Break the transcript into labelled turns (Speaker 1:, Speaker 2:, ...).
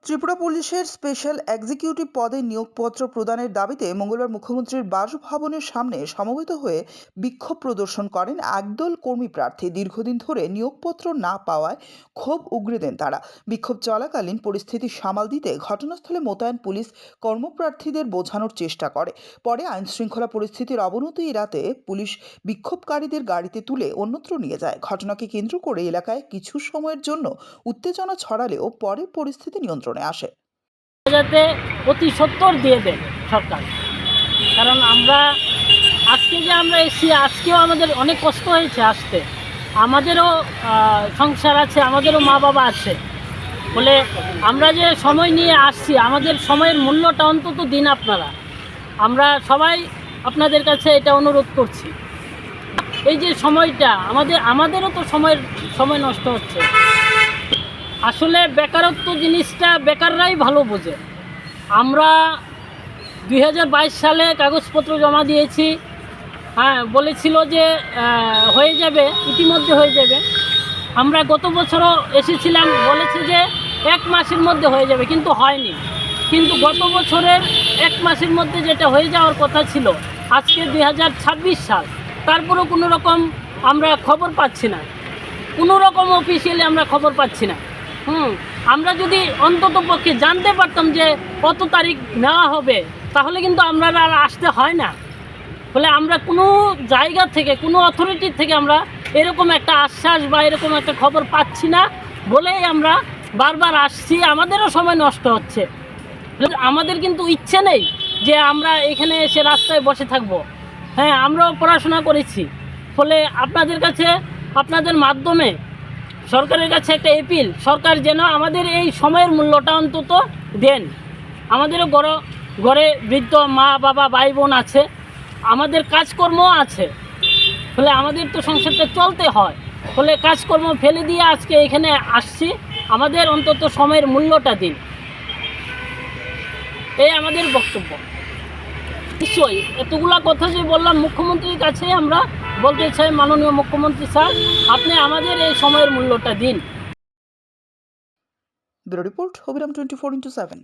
Speaker 1: ত্রিপুরা পুলিশের special executive পদে নিয়োগপত্র প্রদানের দাবিতে মঙ্গলবার মুখ্যমন্ত্রীর বাসভবনের সামনে সমবেত হয়ে বিক্ষোভ প্রদর্শন করেন একদল কর্মী প্রার্থী। দীর্ঘদিন ধরে নিয়োগপত্র না পাওয়ায় ক্ষোভ উগরে দেন তারা। বিক্ষোভ চলাকালীন পরিস্থিতি সামাল দিতে ঘটনাস্থলে মোতায়েন পুলিশ কর্মপ্রার্থীদের বোঝানোর চেষ্টা করে। পরে আইনশৃঙ্খলা পরিস্থিতির অবনতি এড়াতে পুলিশ বিক্ষোভকারীদের গাড়িতে তুলে অন্যত্র নিয়ে যায়। ঘটনাকে কেন্দ্র করে এলাকায় কিছু সময়ের জন্য উত্তেজনা ছড়ালেও পরে পরিস্থিতি নিয়ন্ত্রণে আসে।
Speaker 2: যাতে অতি সত্বর দিয়ে দেন সরকার, কারণ আমরা আজকে যে আমরা এসেছি, আজকেও আমাদের অনেক কষ্ট হয়েছে আসতে, আমাদেরও সংসার আছে, আমাদেরও মা বাবা আছে বলে আমরা যে সময় নিয়ে আসছি, আমাদের সময়ের মূল্যটা অন্তত দিন আপনারা। আমরা সবাই আপনাদের কাছে এটা অনুরোধ করছি, এই যে সময়টা আমাদেরও তো সময় নষ্ট হচ্ছে। আসলে বেকারত্ব জিনিসটা বেকাররাই ভালো বোঝে। আমরা 2022 সালে কাগজপত্র জমা দিয়েছি, বলেছিল যে হয়ে যাবে, ইতিমধ্যে হয়ে যাবে। আমরা গত বছরও এসেছিলাম, বলেছে যে 1 মাসের মধ্যে হয়ে যাবে, কিন্তু হয়নি। কিন্তু গত বছরের 1 মাসের মধ্যে যেটা হয়ে যাওয়ার কথা ছিল, আজকে 2026 সাল, তারপরেও কোনো রকম আমরা খবর পাচ্ছি না, কোনো রকম অফিসিয়ালি আমরা খবর পাচ্ছি না। আমরা যদি অন্তত পক্ষে জানতে পারতাম যে কত তারিখ নেওয়া হবে, তাহলে কিন্তু আমরা আর আসতে হয় না। বলে আমরা কোনো জায়গা থেকে, কোনো অথরিটির থেকে আমরা এরকম একটা আশ্বাস বা এরকম একটা খবর পাচ্ছি না বলেই আমরা বারবার আসছি। আমাদেরও সময় নষ্ট হচ্ছে। আমাদের কিন্তু ইচ্ছে নেই যে আমরা এখানে এসে রাস্তায় বসে থাকব। আমরাও পড়াশোনা করেছি। ফলে আপনাদের কাছে, আপনাদের মাধ্যমে সরকারের কাছে একটা এপিল, সরকার যেন আমাদের এই সময়ের মূল্যটা অন্তত দেন। আমাদেরও ঘরে বৃদ্ধ মা বাবা ভাই বোন আছে, আমাদের কাজকর্ম আছে, ফলে আমাদের তো সংসারটা চলতে হয়। ফলে কাজকর্ম ফেলে দিয়ে আজকে এখানে আসছি, আমাদের অন্তত সময়ের মূল্যটা দিন, এই আমাদের বক্তব্য। নিশ্চয়ই এতগুলা কথা যে বললাম, মুখ্যমন্ত্রীর কাছে আমরা বলতে চাই, মাননীয় মুখ্যমন্ত্রী স্যার, আপনি আমাদের এই সময়ের মূল্যটা দিন।
Speaker 1: ব্যুরো রিপোর্ট, অবিরাম 24x7।